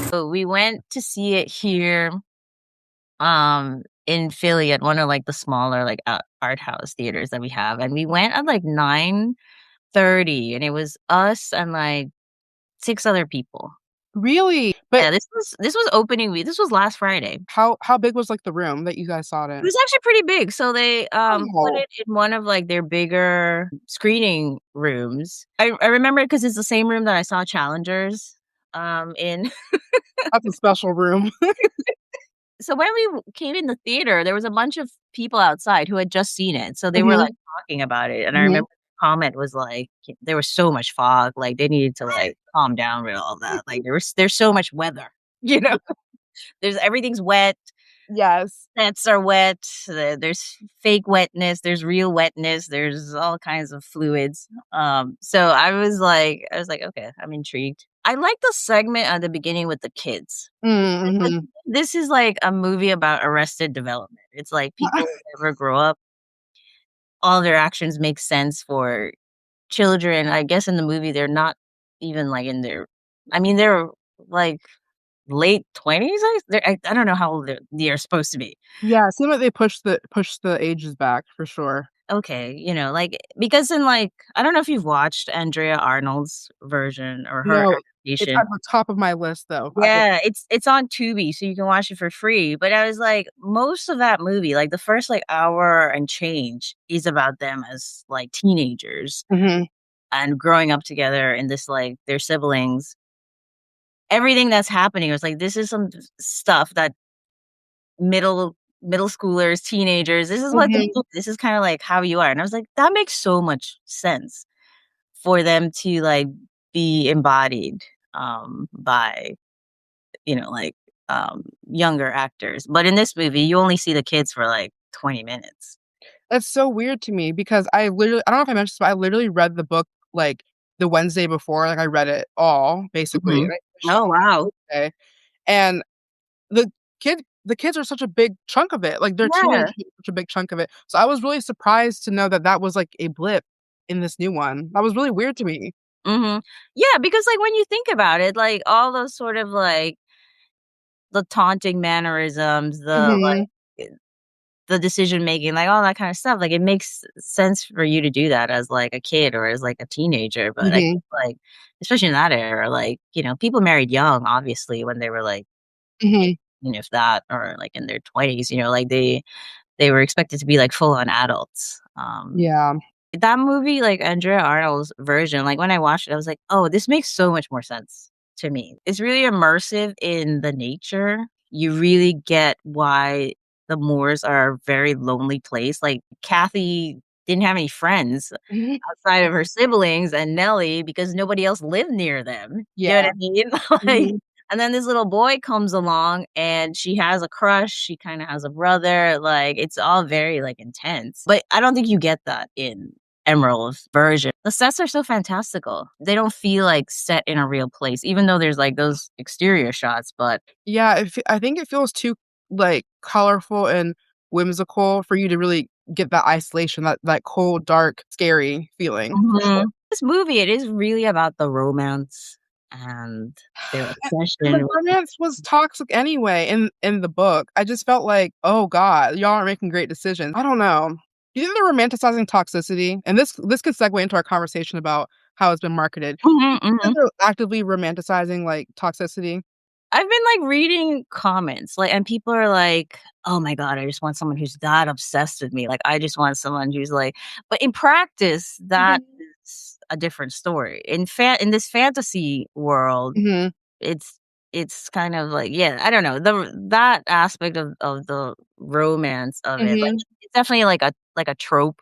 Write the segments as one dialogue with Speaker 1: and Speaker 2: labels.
Speaker 1: So we went to see it here in Philly at one of like the smaller like art house theaters that we have, and we went at like 9:30, and it was us and like six other people.
Speaker 2: Really? But
Speaker 1: Yeah, this was opening week. This was last Friday.
Speaker 2: how big was like the room that you guys saw it
Speaker 1: It
Speaker 2: in?
Speaker 1: was actually pretty big. So they put
Speaker 2: Oh,
Speaker 1: it in one of like their bigger screening rooms. I remember it because it's the same room that I saw Challengers in.
Speaker 2: that's a special room.
Speaker 1: So when we came in the theater, there was a bunch of people outside who had just seen it. So they were like
Speaker 2: Mhm,
Speaker 1: talking about it. And I
Speaker 2: mhm.
Speaker 1: remember the comment was like there was so much fog, like they needed to like calm down with all that. Like there's so much weather, you know. There's everything's wet.
Speaker 2: Yes.
Speaker 1: Nets are wet. There's fake wetness. There's real wetness. There's all kinds of fluids. So I was like, okay, I'm intrigued. I like the segment at the beginning with the kids. Like,
Speaker 2: Mhm.
Speaker 1: this is like a movie about arrested development. It's like people who never grow up. All their actions make sense for children. I guess in the movie they're not even like in their. I mean, they're like late 20s. I don't know how old they're supposed to be.
Speaker 2: Yeah, it seemed like they pushed the ages back for sure.
Speaker 1: Okay, like because in like I don't know if you've watched Andrea Arnold's version or her
Speaker 2: No, it's
Speaker 1: adaptation.
Speaker 2: at the top of my list though.
Speaker 1: Yeah, it's on Tubi, so you can watch it for free. But I was like, most of that movie, like the first like hour and change, is about them as like teenagers
Speaker 2: Mhm,
Speaker 1: and growing up together in this like their siblings. Everything that's happening was like this is some stuff that middle schoolers, teenagers, this is what they
Speaker 2: mhm.
Speaker 1: do. This is kind of like how you are. And I was like, that makes so much sense for them to like be embodied by like younger actors. But in this movie you only see the kids for like 20 minutes.
Speaker 2: That's so weird to me because I don't know if I mentioned this, but I literally read the book, like, the Wednesday before, like, I read it all, basically,
Speaker 1: Hmm.
Speaker 2: and I finished it
Speaker 1: Oh,
Speaker 2: on
Speaker 1: wow.
Speaker 2: Thursday, and the kids are such a big chunk of it, like, their teenage
Speaker 1: Yeah.
Speaker 2: is such a big chunk of it, so I was really surprised to know that that was, like, a blip in this new one. That was really weird to me.
Speaker 1: Hmm. Yeah, because like when you think about it, like all those sort of like the taunting mannerisms,
Speaker 2: Mhm,
Speaker 1: the decision making, like all that kind of stuff. Like it makes sense for you to do that as like a kid or as like a teenager. But I
Speaker 2: mhm,
Speaker 1: think like, especially in that era, like, people married young, obviously, when they were like,
Speaker 2: mhm.
Speaker 1: if that, or like in their 20s, like they were expected to be like full on adults.
Speaker 2: Yeah.
Speaker 1: That movie, like Andrea Arnold's version, like when I watched it, I was like, oh, this makes so much more sense to me. It's really immersive in the nature. You really get why the moors are a very lonely place. Like Kathy didn't have any friends
Speaker 2: Mhm.
Speaker 1: outside of her siblings and Nellie because nobody else lived near them. You know what
Speaker 2: Yeah.
Speaker 1: I mean? Like,
Speaker 2: Mhm.
Speaker 1: and then this little boy comes along and she has a crush. She kind of has a brother. Like, it's all very like intense. But I don't think you get that in Emerald's version. The sets are so fantastical. They don't feel like set in a real place, even though there's like those exterior shots. But
Speaker 2: Yeah, I think it feels too, like, colorful and whimsical for you to really get that isolation, that cold, dark, scary feeling, for sure.
Speaker 1: this movie, it is really about the romance and their
Speaker 2: And the
Speaker 1: obsession with.
Speaker 2: romance was toxic anyway in the book. I just felt like, "Oh god, y'all are making great decisions." I don't know. Do you think they're romanticizing toxicity? And this could segue into our conversation about how it's been marketed.
Speaker 1: Mhm,
Speaker 2: Do you think
Speaker 1: mhm.
Speaker 2: they're actively romanticizing, like, toxicity?
Speaker 1: I've been like reading comments, like, and people are like, "Oh my god, I just want someone who's that obsessed with me. Like, I just want someone who's like," but in practice, that
Speaker 2: Mhm.
Speaker 1: is a different story. In this fantasy world,
Speaker 2: Mhm.
Speaker 1: it's it's kind of like, yeah, I don't know, that aspect of the romance of it, like,
Speaker 2: Mhm.
Speaker 1: it's definitely like a trope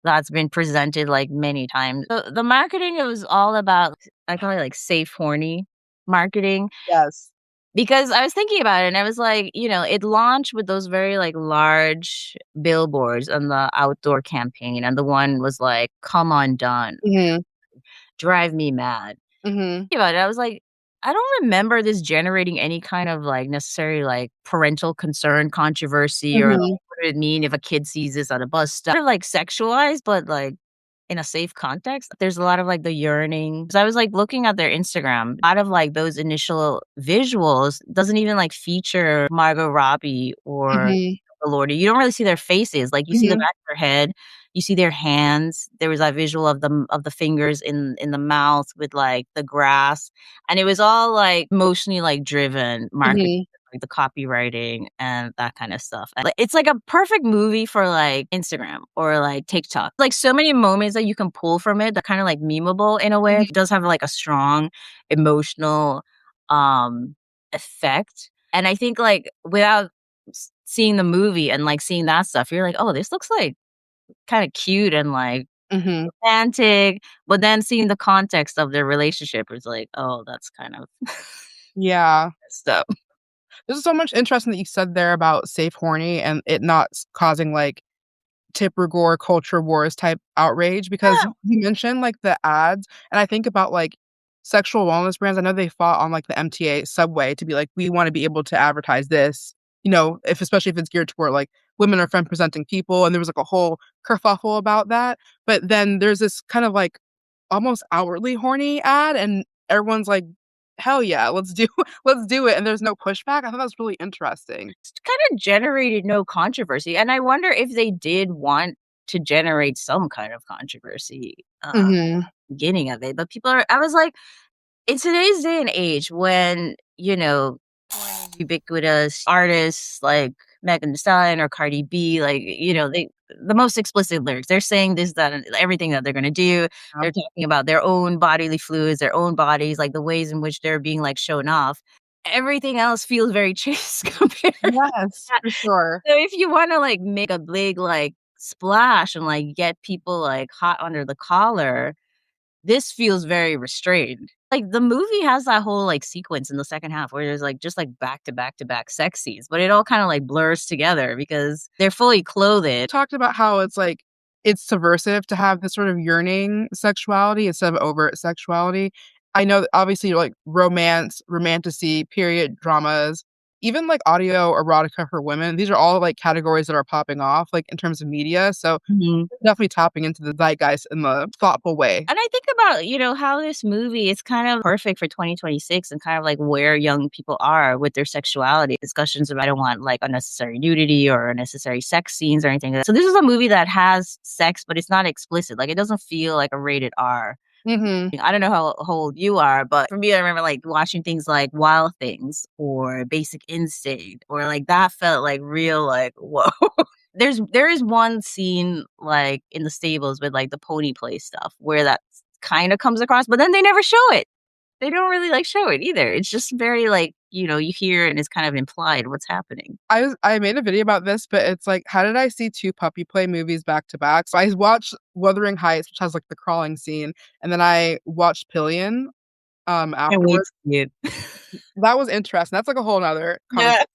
Speaker 1: that's been presented like many times. The marketing, it was all about, I call it like safe horny marketing.
Speaker 2: Yes.
Speaker 1: Because I was thinking about it and I was like, it launched with those very like large billboards on the outdoor campaign. And the one was like, "Come undone,
Speaker 2: Mhm.
Speaker 1: drive me mad."
Speaker 2: Mhm.
Speaker 1: Thinking about it, I was like, I don't remember this generating any kind of like necessary like parental concern controversy or like
Speaker 2: Mhm.
Speaker 1: what would it mean if a kid sees this at a bus stop. They're like sexualized, but like in a safe context. There's a lot of, like, the yearning. 'Cause I was, like, looking at their Instagram, a lot of, like, those initial visuals doesn't even, like, feature Margot Robbie or
Speaker 2: Mhm,
Speaker 1: Elordi. You don't really see their faces, like, you see the
Speaker 2: mhm,
Speaker 1: back of their head, you see their hands. There was that visual of the fingers in the mouth with, like, the grass, and it was all, like, emotionally, like, driven marketing,
Speaker 2: mhm,
Speaker 1: like, the copywriting and that kinda stuff. And, like, it's like a perfect movie for, like, Instagram or, like, TikTok. Like, so many moments that you can pull from it that kinda, like, memeable in a way.
Speaker 2: mhm,
Speaker 1: It does have, like, a strong emotional, um, effect, and I think, like, without seeing the movie and, like, seeing that stuff, you're like, "Oh, this looks, like, kinda cute and, like,
Speaker 2: mhm.
Speaker 1: romantic," but then seeing the context of their relationship is like, "Oh, that's kind of
Speaker 2: Yeah.
Speaker 1: messed up."
Speaker 2: There's so much interesting that you said there about Safe Horny and it not causing, like, Tipper Gore culture wars type outrage because
Speaker 1: Yeah.
Speaker 2: you mentioned, like, the ads, and I think about, like, sexual wellness brands. I know they fought on, like, the MTA subway to be like, "We wanna be able to advertise this," if especially if it's geared toward, like, women or femme-presenting people, and there was, like, a whole kerfuffle about that, but then there's this kind of, like, almost outwardly horny ad, and everyone's like, "Hell yeah, let's do let's do it," and there's no pushback. I thought that was really interesting.
Speaker 1: It's kinda generated no controversy, and I wonder if they did want to generate some kind of controversy,
Speaker 2: Mhm.
Speaker 1: beginning of it, but people are I was like, in today's day and age when, porn is ubiquitous, artists like Megan Thee Stallion or Cardi B, like, the most explicit lyrics, they're saying this, that, and everything that they're gonna do.
Speaker 2: Yeah.
Speaker 1: They're talking about their own bodily fluids, their own bodies, like, the ways in which they're being, like, shown off. Everything else feels very chaste compared to
Speaker 2: Yes,
Speaker 1: that.
Speaker 2: for sure.
Speaker 1: So if you wanna, like, make a big, like, splash and, like, get people, like, hot under the collar, this feels very restrained. Like, the movie has that whole, like, sequence in the second half where there's, like, just, like, back to back to back sex scenes, but it all kinda, like, blurs together because they're fully clothed.
Speaker 2: Talked about how it's, like, it's subversive to have this sort of yearning sexuality instead of overt sexuality. I know that obviously, like, romance, romantasy, period dramas, even, like, audio erotica for women, these are all, like, categories that are popping off, like, in terms of media, so
Speaker 1: Mhm.
Speaker 2: definitely tapping into the zeitgeist in a thoughtful way.
Speaker 1: And I think about, how this movie is kind of perfect for 2026 and kind of like where young people are with their sexuality. Discussions about I don't want like unnecessary nudity or unnecessary sex scenes or anything like that. So this is a movie that has sex, but it's not explicit. Like it doesn't feel like a rated R.
Speaker 2: Mhm.
Speaker 1: I don't know how old you are, but for me, I remember like watching things like Wild Things or Basic Instinct, or like that felt like real, like, whoa. There is one scene like in the stables with like the pony play stuff where that kind of comes across, but then they never show it. They don't really like show it either. It's just very like, you hear it and it's kind of implied what's happening.
Speaker 2: I made a video about this, but it's like, how did I see 2 puppy play movies back to back? So I watched Wuthering Heights, which has, like, the crawling scene, and then I watched Pillion,
Speaker 1: Can't wait
Speaker 2: afterwards.
Speaker 1: to see it.
Speaker 2: That was interesting. That's, like, a whole 'nother
Speaker 1: Yeah.
Speaker 2: conversation.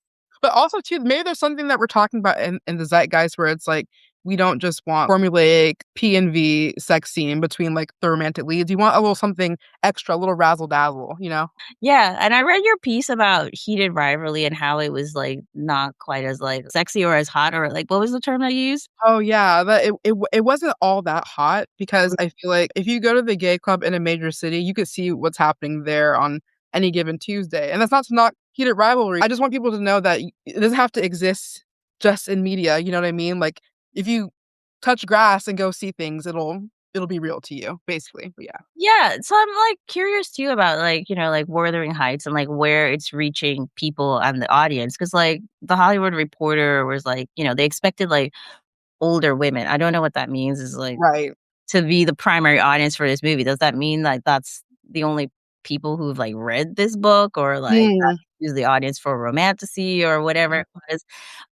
Speaker 2: But also too, maybe there's something that we're talking about in the zeitgeist where it's like, we don't just want formulaic P and V sex scene between, like, the romantic leads. You want a little something extra, a little razzle dazzle, you know?
Speaker 1: Yeah, and I read your piece about heated rivalry and how it was, like, not quite as, like, sexy or as hot or, like, what was the term that you used?
Speaker 2: Oh, yeah, that it wasn't all that hot because I feel like if you go to the gay club in a major city, you could see what's happening there on any given Tuesday, and that's not to knock heated rivalry. I just want people to know that it doesn't have to exist just in media, you know what I mean? Like, if you touch grass and go see things, it'll be real to you, basically, but yeah.
Speaker 1: Yeah, so I'm, like, curious too about, like, like, Wuthering Heights and, like, where it's reaching people and the audience because like, The Hollywood Reporter was like, they expected, like, older women. I don't know what that means is, like,
Speaker 2: Right.
Speaker 1: to be the primary audience for this movie. Does that mean, like, that's the only people who've, like, read this book or, like,
Speaker 2: Mm,
Speaker 1: that is the audience for romantasy or whatever it was?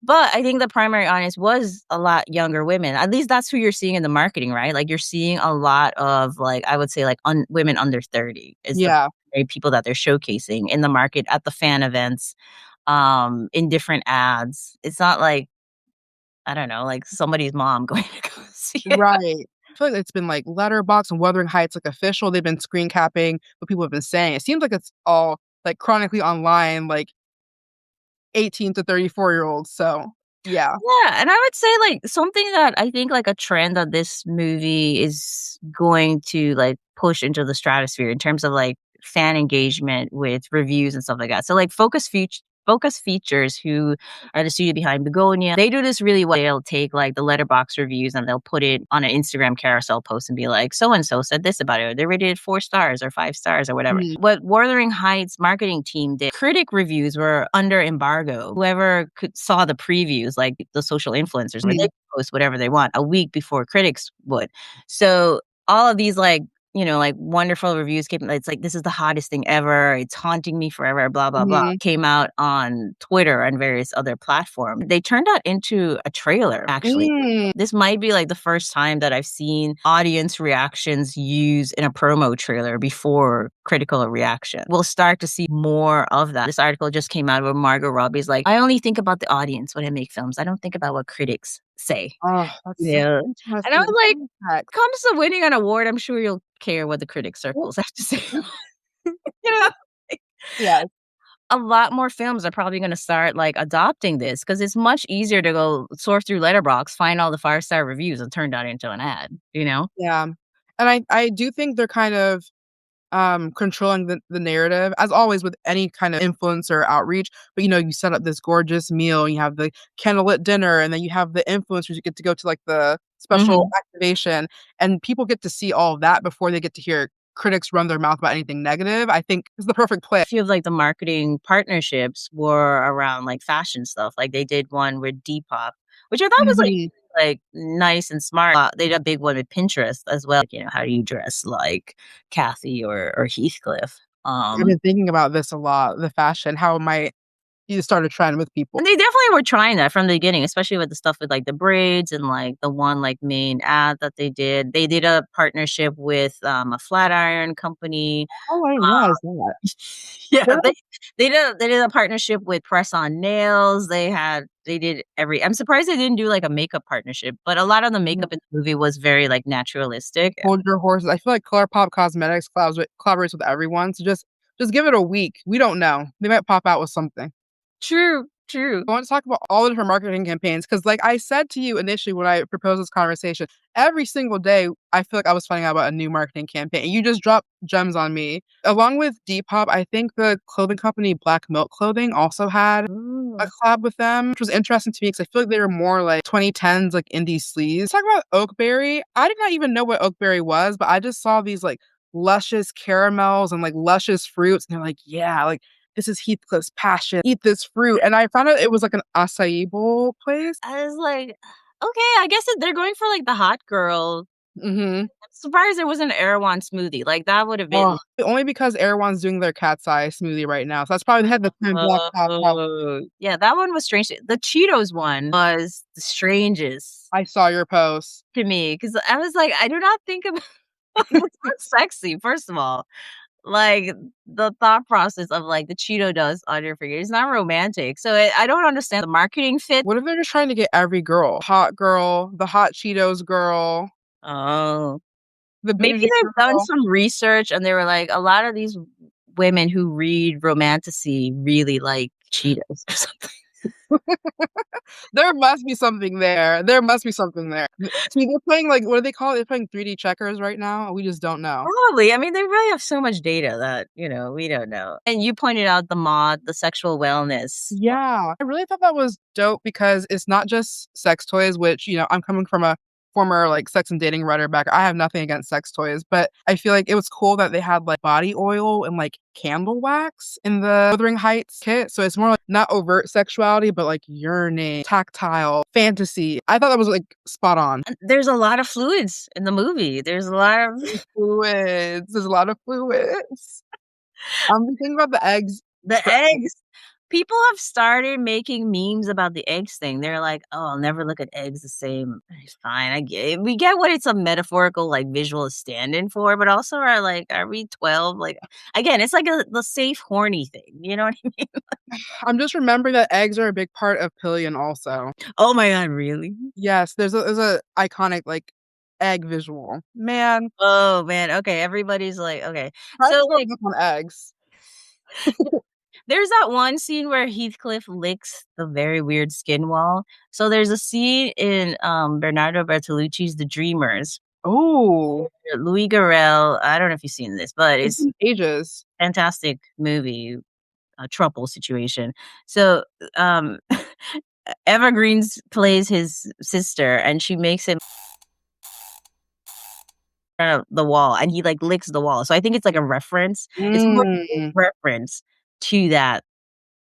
Speaker 1: But I think the primary audience was a lot younger women. At least that's who you're seeing in the marketing, right? Like, you're seeing a lot of, like, I would say, like, women under 30 is the
Speaker 2: yeah.
Speaker 1: primary people that they're showcasing in the market, at the fan events, in different ads. It's not like, I don't know, like somebody's mom going to go see it.
Speaker 2: Right. I feel like it's been, like, Letterboxd and Wuthering Heights, like, official, they've been screen capping what people have been saying. It seems like it's all, like, chronically online, like, 18 to 34-year-olds, so Yeah.
Speaker 1: Yeah, and I would say, like, something that I think, like, a trend that this movie is going to, like, push into the stratosphere in terms of, like, fan engagement with reviews and stuff like that. So, like, Focus Features, who are the studio behind Begonia, they do this really well. They'll take, like, the letterbox reviews and they'll put it on an Instagram carousel post and be like, "So and so said this about it," or "They rated it 4 stars or 5 stars," or whatever.
Speaker 2: Mhm.
Speaker 1: What Wuthering Heights marketing team did, critic reviews were under embargo. Whoever saw the previews, like the social influencers, where they
Speaker 2: Mhm.
Speaker 1: could post whatever they want a week before critics would. So all of these, like, like, wonderful reviews came, it's like, "This is the hottest thing ever. It's haunting me forever, blah, blah, blah,"
Speaker 2: Mhm.
Speaker 1: came out on Twitter and various other platforms. They turned that into a trailer, actually.
Speaker 2: Mm.
Speaker 1: This might be, like, the first time that I've seen audience reactions used in a promo trailer before critical reaction. We'll start to see more of that. This article just came out where Margot Robbie's like, "I only think about the audience when I make films. I don't think about what critics say."
Speaker 2: Oh, that's so
Speaker 1: Yeah. And I
Speaker 2: interesting.
Speaker 1: was like,
Speaker 2: Context.
Speaker 1: comes to winning an award, I'm sure you'll care what the critic
Speaker 2: Well,
Speaker 1: circles have to say. You know? Like,
Speaker 2: yes.
Speaker 1: a lot more films are probably gonna start, like, adopting this because it's much easier to go sort through Letterboxd, find all the five-star reviews, and turn that into an ad, you know?
Speaker 2: Yeah. And I do think they're kind of controlling the narrative, as always with any kind of influencer outreach. But, you set up this gorgeous meal, and you have the candlelit dinner, and then you have the influencers you get to go to, like, the special
Speaker 1: Mhm.
Speaker 2: activation, and people get to see all of that before they get to hear critics run their mouth about anything negative. I think is the perfect play.
Speaker 1: A few of, like, the marketing partnerships were around, like, fashion stuff, like, they did one with Depop, which I thought was,
Speaker 2: Mhm.
Speaker 1: like, nice and smart. They did a big one with Pinterest as well, like, how do you dress like Kathy or Heathcliff?
Speaker 2: I've been thinking about this a lot, the fashion, how it might you start a trend with people.
Speaker 1: And they definitely were trying that from the beginning, especially with the stuff with, like, the braids and, like, the one, like, main ad that they did. They did a partnership with, a flat iron company.
Speaker 2: Oh, I didn't realize that.
Speaker 1: Yeah,
Speaker 2: What
Speaker 1: they did a partnership with Press On Nails. They did every I'm surprised they didn't do, like, a makeup partnership, but a lot of the makeup in the movie was very, like, naturalistic.
Speaker 2: hold your horses. I feel like ColourPop Cosmetics collaborates with everyone, so just give it a week. We don't know. They might pop out with something.
Speaker 1: True, true.
Speaker 2: I want to talk about all of her marketing campaigns because, like I said to you initially when I proposed this conversation, every single day I feel like I was finding out about a new marketing campaign. And you just dropped gems on me. Along with Depop, I think the clothing company Black Milk Clothing also had a
Speaker 1: Ooh.
Speaker 2: collab with them, which was interesting to me because I feel like they were more like 2010s, like indie sleaze. Talk about Oakberry. I did not even know what Oakberry was, but I just saw these like luscious caramels and like luscious fruits. And they're like, yeah, like this is Heathcliff's passion. Eat this fruit. And I found out it was like an acai bowl place.
Speaker 1: I was like, "Okay, I guess they're going for, like, the hot girl."
Speaker 2: Hmm.
Speaker 1: I'm surprised there wasn't an Erewhon smoothie, like, that would have
Speaker 2: Oh,
Speaker 1: been
Speaker 2: only because Erewhon's doing their cat's eye smoothie right now. So that's probably they had the time blocked out.
Speaker 1: oh, yeah, that one was strange. The Cheetos one was the strangest
Speaker 2: I saw your post.
Speaker 1: to me because I was like, I do not think of it's not sexy, first of all. Like, the thought process of, like, the Cheeto dust on your finger is not romantic, so I don't understand the marketing fit.
Speaker 2: What if they're just trying to get every girl, the hot Cheetos girl,
Speaker 1: Oh.
Speaker 2: the
Speaker 1: Maybe
Speaker 2: bougie
Speaker 1: they've done
Speaker 2: girl?
Speaker 1: some research and they were like, a lot of these women who read romantasy really like Cheetos or something.
Speaker 2: There must be something there. There must be something there. See, they're playing like what do they call it? They're playing 3D checkers right now. We just don't know.
Speaker 1: Probably. I mean, they really have so much data that, we don't know. And you pointed out the sexual wellness.
Speaker 2: Yeah, I really thought that was dope because it's not just sex toys, which, I'm coming from a former like sex and dating writer back. I have nothing against sex toys, but I feel like it was cool that they had like body oil and like candle wax in the Wuthering Heights kit. So it's more like not overt sexuality, but like yearning, tactile, fantasy. I thought that was like spot on.
Speaker 1: And there's a lot of fluids in the movie. There's a lot of
Speaker 2: Fluids. There's a lot of fluids. I'm thinking about the eggs.
Speaker 1: the eggs. People have started making memes about the eggs thing. They're like, "Oh, I'll never look at eggs the same." It's fine. We get what it's a metaphorical, like, visual stand-in for, but also are we 12? Like, again, it's like the Safe Horny thing. You know what I mean?
Speaker 2: I'm just remembering that eggs are a big part of Pillion also.
Speaker 1: Oh my god, really?
Speaker 2: Yes, there's a iconic, like, egg visual. Man,
Speaker 1: Oh man. Okay, everybody's like, okay.
Speaker 2: try
Speaker 1: So, like,
Speaker 2: growing up on eggs.
Speaker 1: There's that one scene where Heathcliff licks the very weird skin wall. So there's a scene in Bernardo Bertolucci's The Dreamers.
Speaker 2: Oh,
Speaker 1: Louis Garrel, I don't know if you've seen this, but
Speaker 2: it's
Speaker 1: it's
Speaker 2: been ages.
Speaker 1: fantastic movie, a trouble situation. So um Evergreens plays his sister and she makes him the wall and he like licks the wall. So I think it's like a reference. It's more a
Speaker 2: Mm.
Speaker 1: reference to that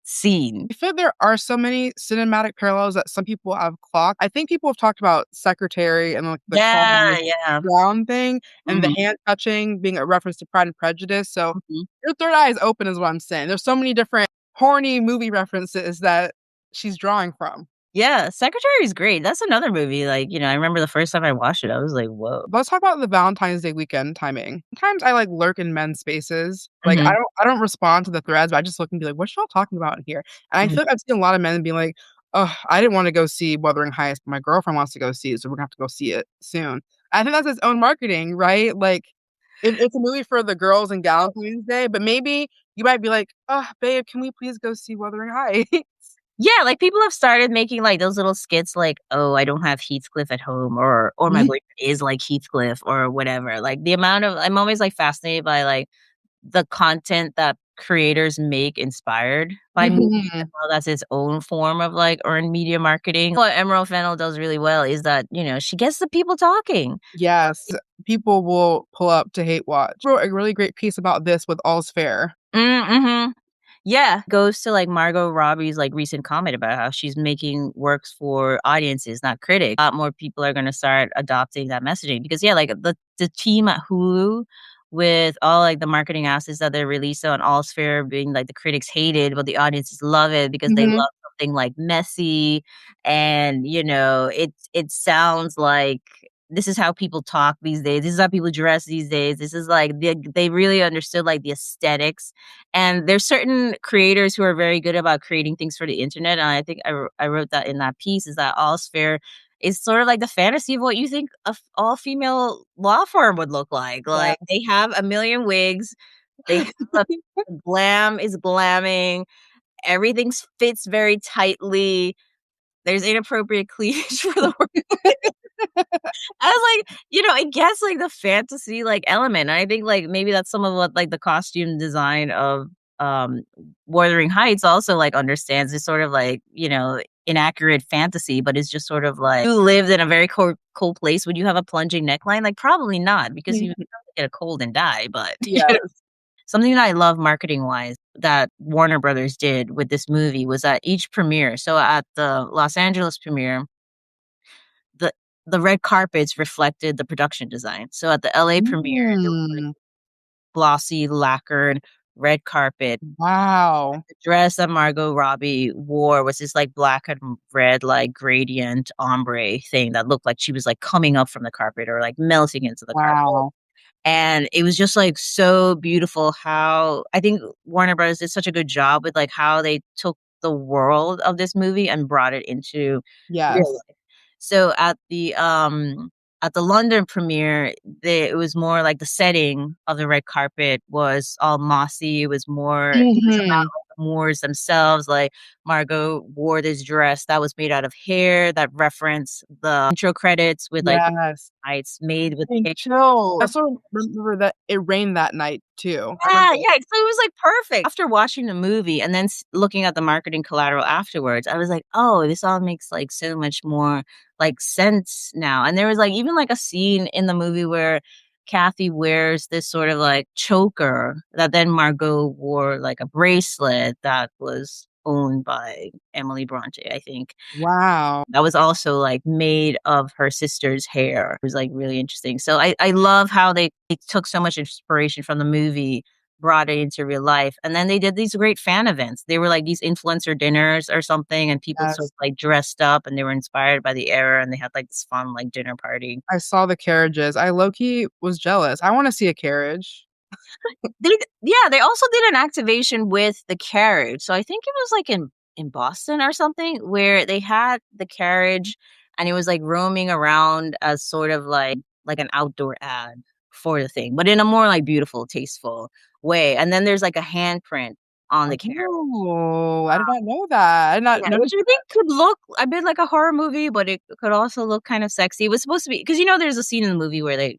Speaker 1: scene.
Speaker 2: I feel there are so many cinematic parallels that some people have clocked. I think people have talked about Secretary and, like, the
Speaker 1: Yeah,
Speaker 2: College
Speaker 1: yeah.
Speaker 2: Brown thing and the
Speaker 1: Mhm,
Speaker 2: hand touching being a reference to Pride and Prejudice, so
Speaker 1: mhm.
Speaker 2: your third eye is open is what I'm saying. There's so many different horny movie references that she's drawing from.
Speaker 1: Yeah, Secretary is great. That's another movie, like, I remember the first time I watched it, I was like, "Whoa."
Speaker 2: Let's talk about the Valentine's Day weekend timing. Sometimes I, like, lurk in men's spaces. Like, I
Speaker 1: Mhm,
Speaker 2: don't I don't respond to the threads, but I just look and be like, "What y'all talking about in here?" And I
Speaker 1: mhm.
Speaker 2: feel like I've seen a lot of men being like, "Oh, I didn't wanna go see Wuthering Heights, but my girlfriend wants to go see it, so we're gonna have to go see it soon." I think that's its own marketing, right? Like, if it's a movie for the girls and Valentine's Day, but maybe you might be like, "Oh, babe, can we please go see Wuthering Heights?"
Speaker 1: Yeah, like, people have started making, like, those little skits like, "Oh, I don't have Heathcliff at home," or "My boyfriend is like Heathcliff," or whatever. Like, the amount of I'm always, like, fascinated by, like, the content that creators make inspired by movies and
Speaker 2: Mhm.
Speaker 1: how that's its own form of, like, earned media marketing. What Emerald Fennell does really well is that, she gets the people talking.
Speaker 2: Yes, people will pull up to hate watch. Wrote a really great piece about this with All's Fair.
Speaker 1: Mhm. Yeah, goes to, like, Margot Robbie's, like, recent comment about how she's making works for audiences, not critics. A lot more people are gonna start adopting that messaging because, yeah, like, the team at Hulu with all, like, the marketing assets that they released on Allsfair being, like, the critics hated, but the audiences love it because they
Speaker 2: Mhm.
Speaker 1: love something, like, messy and, it sounds like this is how people talk these days, this is how people dress these days, this is, like, they really understood, like, the aesthetics and there's certain creators who are very good about creating things for the internet, and I think I wrote that in that piece, is that Allsfair is sort of like the fantasy of what you think a f all-female law firm would look like.
Speaker 2: Yeah.
Speaker 1: Like, they have a million wigs, they have a glam is glamming, everything fits very tightly, there's inappropriate cleavage for the I was like, it gets, like, the fantasy, like, element, and I think, like, maybe that's some of what, like, the costume design of, um, Wuthering Heights also, like, understands is sort of like, inaccurate fantasy, but it's just sort of like, you lived in a very cold place, would you have a plunging neckline? Like, probably not because you
Speaker 2: Mhm.
Speaker 1: get a cold and die, but,
Speaker 2: Yes.
Speaker 1: something that I love marketing-wise that Warner Brothers did with this movie was at each premiere so at the Los Angeles premiere the the red carpets reflected the production design. So at the LA premiere, it was, like,
Speaker 2: Mm.
Speaker 1: glossy, lacquered red carpet.
Speaker 2: Wow.
Speaker 1: The dress that Margot Robbie wore was this, like, black and red, like, gradient ombre thing that looked like she was, like, coming up from the carpet or, like, melting into the carpet.
Speaker 2: Wow.
Speaker 1: And it was just, like, so beautiful how I think Warner Brothers did such a good job with, like, how they took the world of this movie and brought it into real
Speaker 2: Yes.
Speaker 1: life. So at the London premiere, it was more like the setting of the red carpet was all mossy, it was about,
Speaker 2: Mhm.
Speaker 1: like, the Moors themselves, like, Margot wore this dress that was made out of hair that referenced the intro credits with, like,
Speaker 2: Yes.
Speaker 1: lights made with
Speaker 2: Getting
Speaker 1: hair.
Speaker 2: chills. I also remember that it rained that night too. I
Speaker 1: Yeah,
Speaker 2: remember.
Speaker 1: yeah, so it was, like, perfect. After watching the movie and then looking at the marketing collateral afterwards, I was like, "Oh, this all makes, like, so much more, like, sense now." And there was, like, even, like, a scene in the movie where Kathy wears this sort of, like, choker that then Margot wore, like, a bracelet that was owned by Emily Bronte, I think.
Speaker 2: Wow.
Speaker 1: That was also, like, made of her sister's hair. It was, like, really interesting. So I love how they took so much inspiration from the movie, brought it into real life, and then they did these great fan events. They were, like, these influencer dinners or something, and people sort of,
Speaker 2: Yes.
Speaker 1: like, dressed up, and they were inspired by the era, and they had, like, this fun, like, dinner party.
Speaker 2: I saw the carriages. I low key was jealous. I wanna see a carriage.
Speaker 1: They also did an activation with the carriage. So I think it was like in Boston or something where they had the carriage and it was like roaming around as sort of like an outdoor ad for the thing, but in a more like beautiful, tasteful way. And then there's like a handprint on the carriage.
Speaker 2: Oh, I did not know that. I did not
Speaker 1: Yeah,
Speaker 2: notice
Speaker 1: which I think
Speaker 2: that.
Speaker 1: could look a bit like a horror movie, but it could also look kind of sexy. It was supposed to be because there's a scene in the movie where they,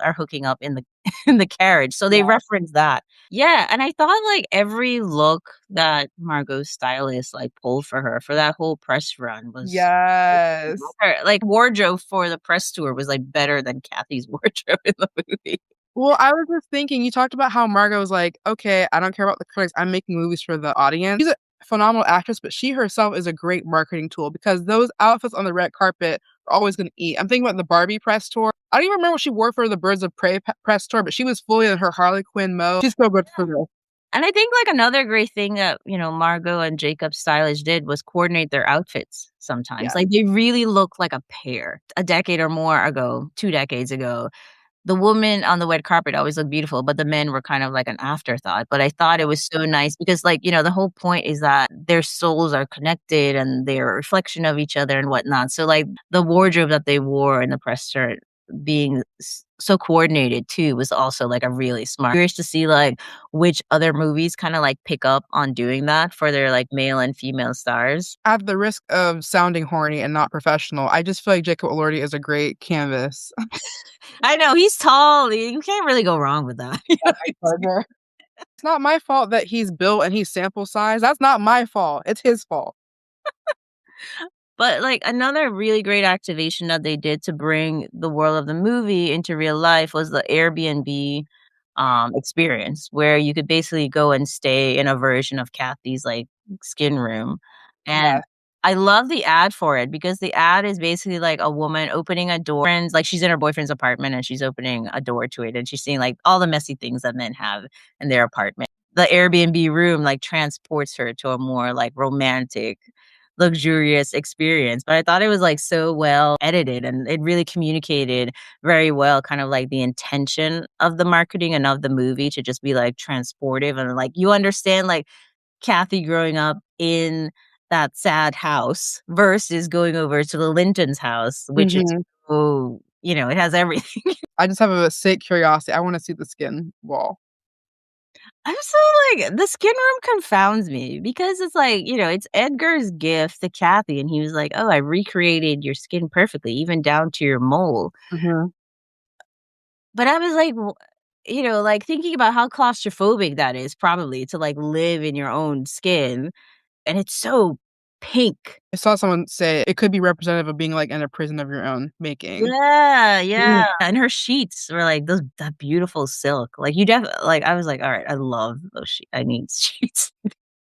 Speaker 1: are hooking up in the in the carriage, so they
Speaker 2: Yeah.
Speaker 1: reference that. Yeah, and I thought like every look that Margot's stylist like pulled for her for that whole press run was
Speaker 2: Yes.
Speaker 1: like wardrobe for the press tour was like better than Kathy's wardrobe in the movie.
Speaker 2: Well, I was just thinking, you talked about how Margot was like, "Okay, I don't care about the critics. I'm making movies for the audience." She's a phenomenal actress, but she herself is a great marketing tool because those outfits on the red carpet are always gonna eat. I'm thinking about the Barbie press tour. I don't even remember what she wore for the Birds of Prey press tour, but she was fully in her Harley Quinn mode. She's so good for this.
Speaker 1: And I think, like, another great thing that, Margot and Jacob Stylish did was coordinate their outfits sometimes.
Speaker 2: Yeah.
Speaker 1: Like, they really look like a pair. A decade or more ago, 2 decades ago, the woman on the red carpet always looked beautiful, but the men were kind of like an afterthought. But I thought it was so nice because, like, the whole point is that their souls are connected and they're a reflection of each other and whatnot. So, like, the wardrobe that they wore in the press shirt being so coordinated too was also like a really smart. Curious to see like which other movies kind of like pick up on doing that for their like male and female stars.
Speaker 2: At the risk of sounding horny and not professional, I just feel like Jacob Elordi is a great canvas.
Speaker 1: I know he's tall. You can't really go wrong with that.
Speaker 2: Partner. It's not my fault that he's built and he's sample size. That's not my fault. It's his fault.
Speaker 1: But, like, another really great activation that they did to bring the world of the movie into real life was the Airbnb, experience, where you could basically go and stay in a version of Kathy's, like, skin room, and
Speaker 2: Yes.
Speaker 1: I love the ad for it because the ad is basically, like, a woman opening a door and, like, she's in her boyfriend's apartment, and she's opening a door to it, and she's seeing, like, all the messy things that men have in their apartment. The Airbnb room, like, transports her to a more, like, romantic luxurious experience, but I thought it was, like, so well edited, and it really communicated very well kind of, like, the intention of the marketing and of the movie to just be, like, transportive and, like, you understand, like, Kathy growing up in that sad house versus going over to the Linton's house, which is
Speaker 2: Mhm.
Speaker 1: so it has everything.
Speaker 2: I just have a sick curiosity. I wanna see the skin wall.
Speaker 1: I'm so like the skin room confounds me because it's like, it's Edgar's gift to Kathy, and he was like, "Oh, I recreated your skin perfectly, even down to your mole."
Speaker 2: Mhm.
Speaker 1: But I was like, like thinking about how claustrophobic that is probably to like live in your own skin, and it's so pink.
Speaker 2: I saw someone say it could be representative of being, like, in a prison of your own making.
Speaker 1: Yeah,
Speaker 2: Mhm.
Speaker 1: yeah. And her sheets were like that beautiful silk. Like like I was like, all right, I love those sheets. I need sheets.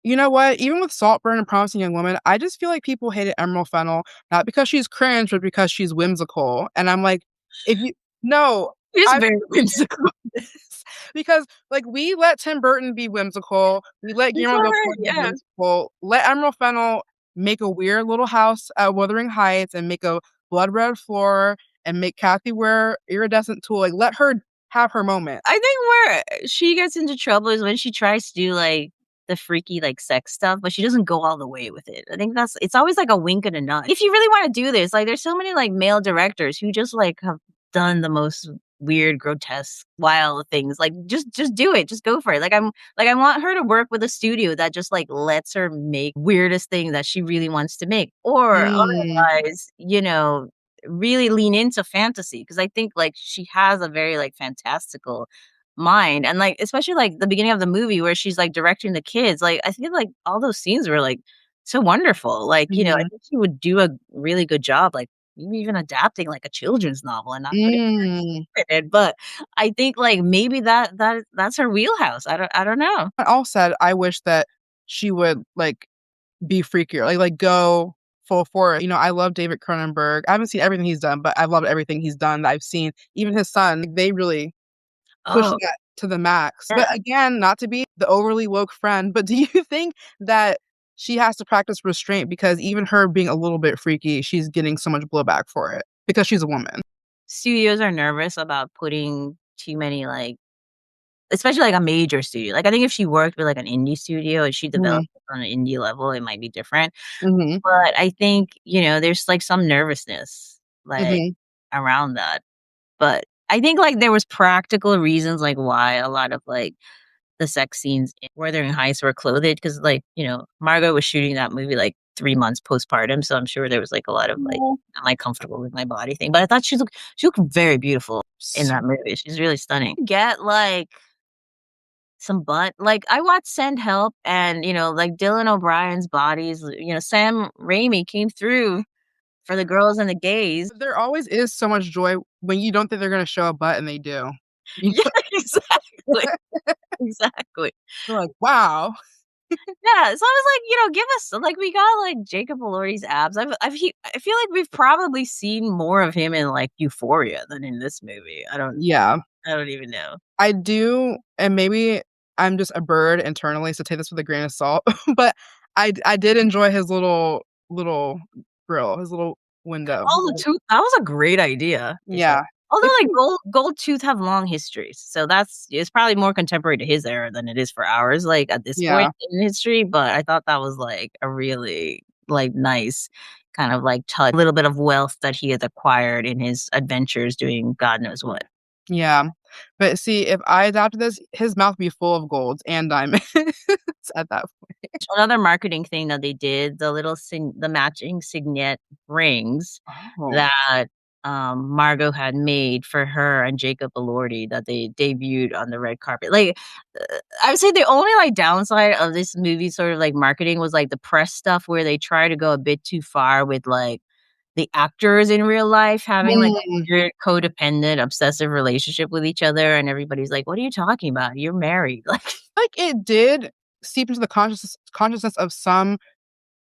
Speaker 2: You know what? Even with Saltburn and Promising Young Woman, I just feel like people hated Emerald Fennell, not because she's cringe, but because she's whimsical, and I'm like, if you no,
Speaker 1: It's
Speaker 2: I'm
Speaker 1: very whimsical.
Speaker 2: this because, like, we let Tim Burton be whimsical, we let
Speaker 1: It's
Speaker 2: Guillermo del
Speaker 1: alright,
Speaker 2: Toro be
Speaker 1: yeah.
Speaker 2: whimsical, let Emerald Fennell make a weird little house at Wuthering Heights and make a blood red floor and make Kathy wear iridescent tulle, like, let her have her moment.
Speaker 1: I think where she gets into trouble is when she tries to do, like, the freaky, like, sex stuff, but she doesn't go all the way with it. I think it's always like a wink and a nudge. If you really wanna do this, like, there's so many, like, male directors who just, like, have done the most weird, grotesque, wild things. Like, just do it. Just go for it. I want her to work with a studio that just, like, lets her make weirdest thing that she really wants to make. Or
Speaker 2: Mm,
Speaker 1: otherwise, really lean into fantasy because I think, like, she has a very, like, fantastical mind, and, like, especially, like, the beginning of the movie where she's, like, directing the kids, like, I feel like all those scenes were, like, so wonderful, like, I
Speaker 2: mhm,
Speaker 1: think she would do a really good job, like, maybe even adapting, like, a children's novel and not putting
Speaker 2: mm.
Speaker 1: her in it, but I think, like, maybe that's her wheelhouse, I don't know.
Speaker 2: All said, I wish that she would, like, be freakier, like, go full for it. I love David Cronenberg. I haven't seen everything he's done, but I've loved everything he's done that I've seen. Even his son, they really push
Speaker 1: Oh,
Speaker 2: that to the max.
Speaker 1: yeah.
Speaker 2: But again, not to be the overly woke friend, but do you think that she has to practice restraint because even her being a little bit freaky, she's getting so much blowback for it because she's a woman?
Speaker 1: Studios are nervous about putting too many, like especially, like, a major studio, like, I think if she worked with, like, an indie studio and she
Speaker 2: Mhm,
Speaker 1: developed it on an indie level, it might be different.
Speaker 2: mhm,
Speaker 1: But I think, there's, like, some nervousness, like,
Speaker 2: mhm,
Speaker 1: around that. But I think, like, there was practical reasons, like, why a lot of, like, the sex scenes in Wuthering Heights were clothed because, like, Margot was shooting that movie like 3 months postpartum, so I'm sure there was like a lot of like,
Speaker 2: Oh,
Speaker 1: am I comfortable with my body thing. But I thought she looked very beautiful in
Speaker 2: so
Speaker 1: that movie. She's really stunning. Get like some butt. Like I watched Send Help and like Dylan O'Brien's bodies, Sam Raimi came through for the girls and the gays.
Speaker 2: there always is so much joy when you don't think they're gonna show a butt and they do. You
Speaker 1: Yeah,
Speaker 2: know?
Speaker 1: exactly. Exactly.
Speaker 2: You're like, "Wow."
Speaker 1: Yeah, so I was like, give us like we got like Jacob Elordi's abs. I feel like we've probably seen more of him in like Euphoria than in this movie.
Speaker 2: Yeah.
Speaker 1: I don't even know.
Speaker 2: I do, and maybe I'm just a bird internally, so take this with a grain of salt, but I did enjoy his little grill, his little window.
Speaker 1: Oh, the tooth, that was a great idea.
Speaker 2: Yeah.
Speaker 1: Although
Speaker 2: It's
Speaker 1: like gold tooth have long histories, so it's probably more contemporary to his era than it is for ours. Like at this point
Speaker 2: yeah,
Speaker 1: in history, but I thought that was like a really like nice kind of like touch, a little bit of wealth that he had acquired in his adventures doing God knows what.
Speaker 2: yeah. But see, if I adopted this, his mouth would be full of golds and diamonds at that point.
Speaker 1: Another marketing thing that they did, the matching signet rings
Speaker 2: Oh.
Speaker 1: that, Margot had made for her and Jacob Elordi that they debuted on the red carpet. Like, I would say the only, like, downside of this movie sort of, like, marketing was, like, the press stuff where they try to go a bit too far with, like, the actors in real life having, like, a
Speaker 2: Mm.
Speaker 1: weird codependent, obsessive relationship with each other, and everybody's like, "What are you talking about? You're married." Like
Speaker 2: Like, it did seep into the consciousness of some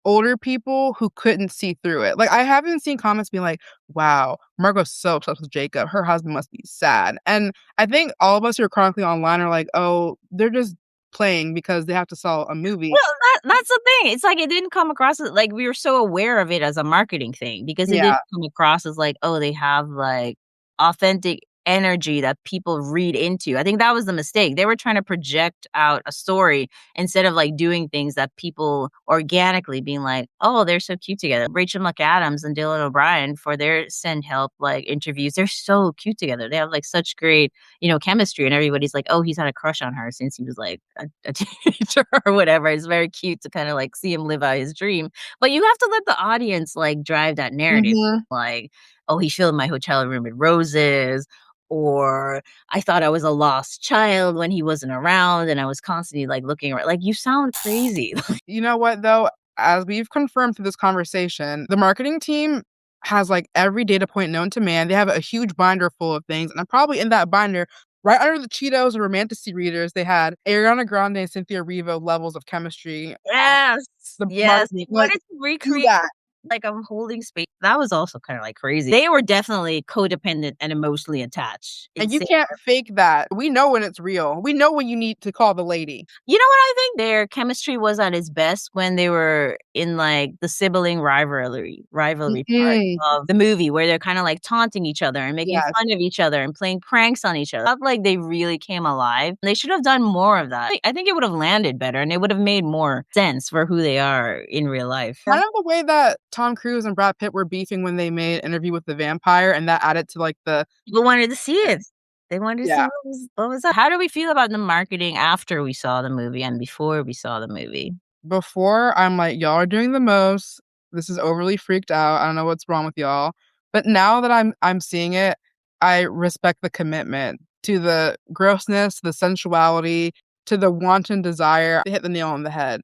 Speaker 2: older people who couldn't see through it. Like, I haven't seen comments being like, "Wow, Margot's so obsessed with Jacob. Her husband must be sad." And I think all of us who are chronically online are like, "Oh, they're just playing because they have to sell a movie."
Speaker 1: Well, that's the thing. It's like it didn't come across as like we were so aware of it as a marketing thing because it
Speaker 2: Yeah.
Speaker 1: didn't come across as like, oh, they have like authentic energy that people read into. I think that was the mistake. They were trying to project out a story instead of like doing things that people organically being like, oh, they're so cute together. Rachel McAdams and Dylan O'Brien for their Send Help like interviews, they're so cute together. They have like such great chemistry, and everybody's like, "Oh, he's had a crush on her since he was like a teenager or whatever." It's very cute to kind of like see him live out his dream, but you have to let the audience like drive that narrative.
Speaker 2: Mhm.
Speaker 1: Like, "Oh, he filled my hotel room with roses," or "I thought I was a lost child when he wasn't around, and I was constantly like looking around." Like, you sound crazy.
Speaker 2: You know what, though? As we've confirmed through this conversation, the marketing team has, like, every data point known to man. They have a huge binder full of things, and probably in that binder, right under the Cheetos and Romantasy readers, they had Ariana Grande and Cynthia Erivo levels of chemistry on
Speaker 1: Yes,
Speaker 2: the
Speaker 1: yes. They
Speaker 2: marketing. Like,
Speaker 1: wanted to
Speaker 2: do
Speaker 1: recreate
Speaker 2: that.
Speaker 1: like I'm holding space. That was also kinda, like, crazy. They were definitely codependent and emotionally attached.
Speaker 2: And you
Speaker 1: Insane.
Speaker 2: can't fake that. We know when it's real. We know when you need to call the lady.
Speaker 1: You know what I think? Their chemistry was at its best when they were in, like, the sibling rivalry part
Speaker 2: Mhm.
Speaker 1: of the movie where they're kinda, like, taunting each other and making
Speaker 2: Yes.
Speaker 1: fun of each other and playing pranks on each other. I felt like they really came alive. They should have done more of that. I think it would have landed better, and it would have made more sense for who they are in real life.
Speaker 2: Kind of the way that Tom Cruise and Brad Pitt were beefing when they made Interview with the Vampire, and that added to, like, the
Speaker 1: People wanted to see it. They wanted to see
Speaker 2: yeah.
Speaker 1: what was up. How do we feel about the marketing after we saw the movie and before we saw the movie?
Speaker 2: Before, I'm like, "Y'all are doing the most. This is overly freaked out. I don't know what's wrong with y'all." But now that I'm seeing it, I respect the commitment to the grossness, the sensuality, to the wanton desire. They hit the nail on the head.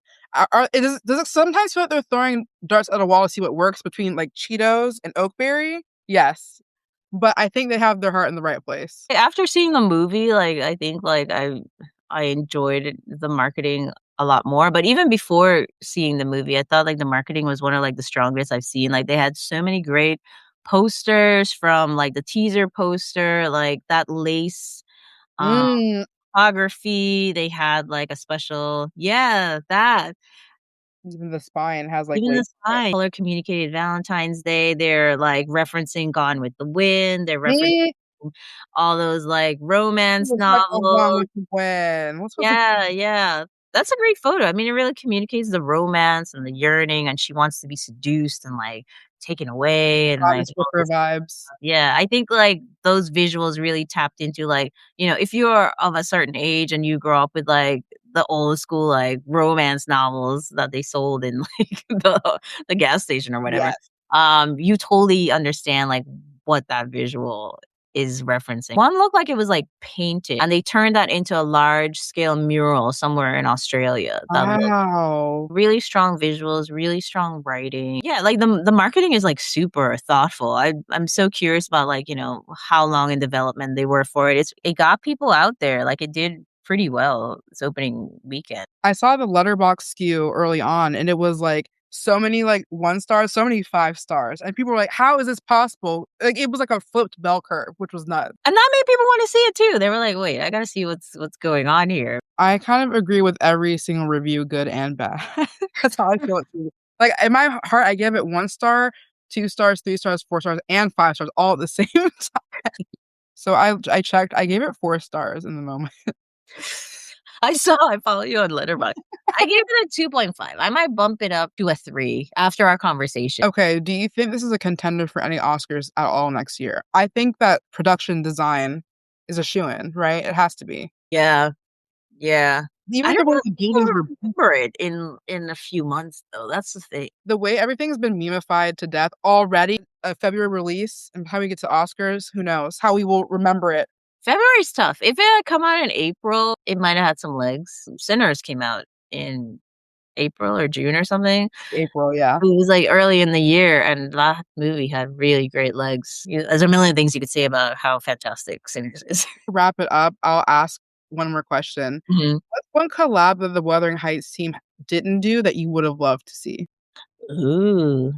Speaker 2: Does it sometimes feel like they're throwing darts at a wall to see what works between, like, Cheetos and Oakberry? Yes. But I think they have their heart in the right place.
Speaker 1: After seeing the movie, like, I think, like, I enjoyed the marketing a lot more, but even before seeing the movie, I thought, like, the marketing was one of, like, the strongest I've seen. Like, they had so many great posters from, like, the teaser poster, like, that lace, um,
Speaker 2: Mm.
Speaker 1: photography. They had, like, a special yeah, that.
Speaker 2: Even the spine has, like,
Speaker 1: Even
Speaker 2: lace
Speaker 1: the
Speaker 2: in it.
Speaker 1: sign, color communicated Valentine's Day, they're, like, referencing Gone with the Wind, they're referencing
Speaker 2: Mm.
Speaker 1: all those, like, romance
Speaker 2: It's like a Gone
Speaker 1: novels.
Speaker 2: with the Wind. What's with the
Speaker 1: Yeah, yeah. That's a great photo. I mean, it really communicates the romance and the yearning, and she wants to be seduced and, like, taken away and,
Speaker 2: Body
Speaker 1: like, all
Speaker 2: Swiffer
Speaker 1: this
Speaker 2: vibes.
Speaker 1: yeah, I think, like, those visuals really tapped into, like, if you're of a certain age and you grow up with, like, the old school, like, romance novels that they sold in, like, the gas station or whatever,
Speaker 2: Yes.
Speaker 1: you totally understand, like, what that visual is referencing. One looked like it was, like, painted, and they turned that into a large scale mural somewhere in Australia that looked
Speaker 2: Wow.
Speaker 1: really strong visuals, really strong writing. Yeah, like, the marketing is, like, super thoughtful. I'm so curious about, like, how long in development they were for it. It got people out there, like, it did pretty well its opening weekend.
Speaker 2: I saw the letterbox skew early on, and it was, like, so many, like, 1 stars, so many 5 stars, and people were like, "How is this possible?" Like, it was like a flipped bell curve, which was nuts.
Speaker 1: And that made people wanna see it too. They were like, "Wait, I gotta see what's going on here."
Speaker 2: I kind of agree with every single review, good and bad. That's how I feel it too. Like, in my heart, I give it 1 star, 2 stars, 3 stars, 4 stars, and 5 stars all at the same time. So I checked, I gave it 4 stars in the moment.
Speaker 1: I follow you on Letterboxd. I gave it a 2.5. I might bump it up to a 3 after our conversation.
Speaker 2: Okay, do you think this is a contender for any Oscars at all next year? I think that production design is a shoo-in, right? It has to be.
Speaker 1: Yeah, yeah.
Speaker 2: Even
Speaker 1: I
Speaker 2: the
Speaker 1: don't
Speaker 2: way
Speaker 1: know
Speaker 2: the
Speaker 1: if people
Speaker 2: buildings
Speaker 1: will
Speaker 2: were
Speaker 1: remember it in a few months, though, that's the thing.
Speaker 2: the way everything's been memified to death already, a February release, and how we get to Oscars, who knows how we will remember it.
Speaker 1: February's tough. If it had come out in April, it might have had some legs. Sinners came out in April or June or something.
Speaker 2: April, yeah.
Speaker 1: It was, like, early in the year, and that movie had really great legs. There's a million things you could say about how fantastic Sinners is.
Speaker 2: To wrap it up, I'll ask one more question.
Speaker 1: Mhm.
Speaker 2: What's one collab that the Wuthering Heights team didn't do that you would have loved to see?
Speaker 1: Ooh.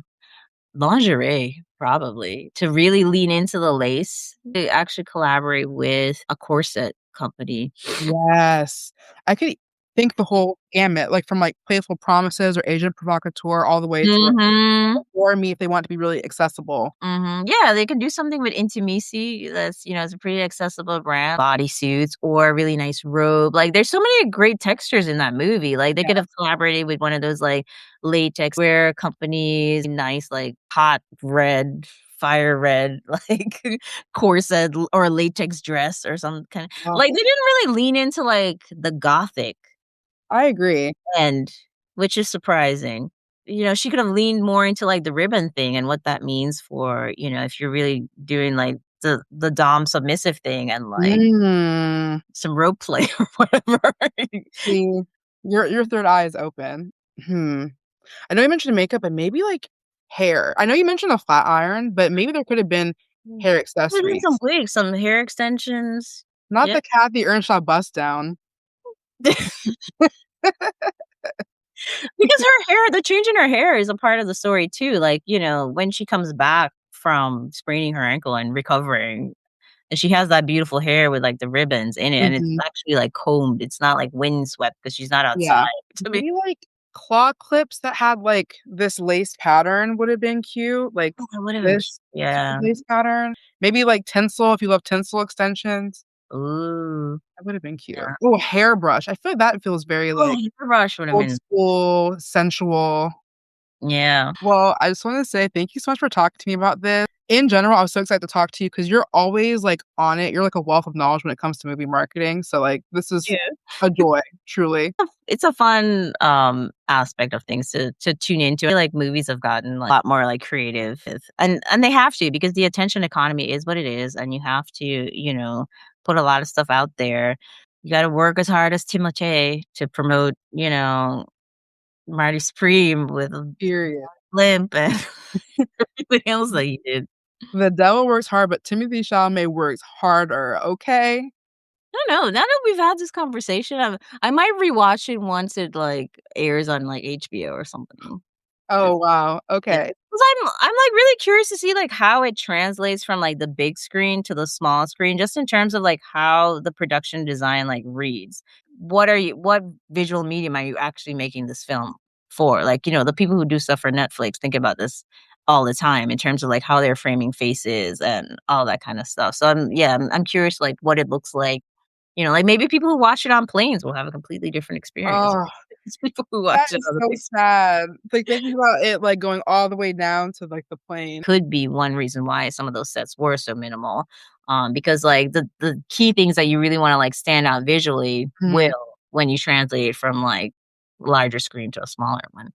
Speaker 1: Lingerie, probably, to really lean into the lace, to actually collaborate with a corset company.
Speaker 2: Yes. I could think the whole gamut, like, from, like, Playful Promises or Agent Provocateur all the way to, like,
Speaker 1: Mhm,
Speaker 2: or Me if they want to be really accessible.
Speaker 1: mhm. Yeah, they can do something with Intimacy that's, it's a pretty accessible brand, bodysuits or a really nice robe, like, there's so many great textures in that movie, like, they could have collaborated with one of those, like, latex wear companies, nice, like, hot red, fire red, like, corset or a latex dress or some kind
Speaker 2: Oh,
Speaker 1: like, they didn't really lean into, like, the gothic
Speaker 2: I agree.
Speaker 1: end, which is surprising. She could have leaned more into, like, the ribbon thing and what that means for, if you're really doing, like, the dom submissive thing and, like,
Speaker 2: Mm.
Speaker 1: some rope play or whatever.
Speaker 2: See, your third eye is open. Hmm. I know you mentioned makeup, but maybe, like, hair. I know you mentioned a flat iron, but maybe there could have been hair
Speaker 1: Maybe some
Speaker 2: accessories.
Speaker 1: wigs, some hair extensions.
Speaker 2: Not
Speaker 1: Yeah.
Speaker 2: the Kathy Earnshaw bust down.
Speaker 1: Because her hair the change in her hair is a part of the story too, like, when she comes back from spraining her ankle and recovering, and she has that beautiful hair with, like, the ribbons in it, and it's
Speaker 2: Mhm.
Speaker 1: actually, like, combed, it's not, like, windswept because she's not outside.
Speaker 2: Yeah.
Speaker 1: To me
Speaker 2: Maybe, like, claw clips that had, like, this lace pattern would have been cute, like,
Speaker 1: oh, that would've been cute.
Speaker 2: this kind of
Speaker 1: Yeah.
Speaker 2: lace pattern. Maybe, like, tinsel if you love tinsel extensions.
Speaker 1: Ooh,
Speaker 2: That would have been cute.
Speaker 1: yeah.
Speaker 2: Oh, a hairbrush. I feel like that feels very,
Speaker 1: Oh,
Speaker 2: like,
Speaker 1: hairbrush would've
Speaker 2: old
Speaker 1: been
Speaker 2: school, sensual.
Speaker 1: yeah.
Speaker 2: Well, I just wanna say thank you so much for talking to me about this. In general, I was so excited to talk to you because 'cause you're always, like, on it. You're like a wealth of knowledge when it comes to movie marketing, so, like, this is
Speaker 1: Yeah.
Speaker 2: a joy, truly.
Speaker 1: It's a fun, aspect of things to tune into. I feel like movies have gotten, like, a lot more, like, creative, and they have to because the attention economy is what it is, and you have to, put a lot of stuff out there. You gotta work as hard as Timothée to promote, Marty Supreme with
Speaker 2: Period.
Speaker 1: Limp and everything else that he did.
Speaker 2: The devil works hard, but Timothy Chalamet works harder, okay?
Speaker 1: I don't know. Now that we've had this conversation, I might rewatch it once it, like, airs on, like, HBO or something.
Speaker 2: Oh, wow,
Speaker 1: Yeah,
Speaker 2: okay.
Speaker 1: 'cause I'm, like, really curious to see, like, how it translates from, like, the big screen to the small screen, just in terms of, like, how the production design, like, reads. What visual medium are you actually making this film for? Like, the people who do stuff for Netflix think about this all the time in terms of, like, how they're framing faces and all that kinda stuff. So, I'm curious, like, what it looks like. Like, maybe people who watch it on planes will have a completely different experience.
Speaker 2: Oh,
Speaker 1: It's people who
Speaker 2: That
Speaker 1: watch it
Speaker 2: is
Speaker 1: on the
Speaker 2: so
Speaker 1: big
Speaker 2: sad. Like, thinking about it, like, going all the way down to, like, the plane.
Speaker 1: could be one reason why some of those sets were so minimal, because, like, the key things that you really wanna, like, stand out visually
Speaker 2: Mhm.
Speaker 1: will when you translate it from, like, larger screen to a smaller one.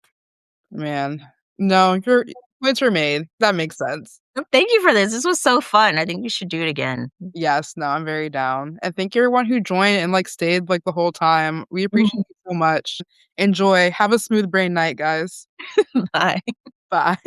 Speaker 2: Man. No, your points were made. That makes sense.
Speaker 1: Thank you for this. This was so fun. I think we should do it again.
Speaker 2: Yes, no, I'm very down. And thank you everyone who joined and, like, stayed, like, the whole time. We appreciate you so much. Enjoy. Have a smooth brain night, guys.
Speaker 1: Bye.
Speaker 2: Bye.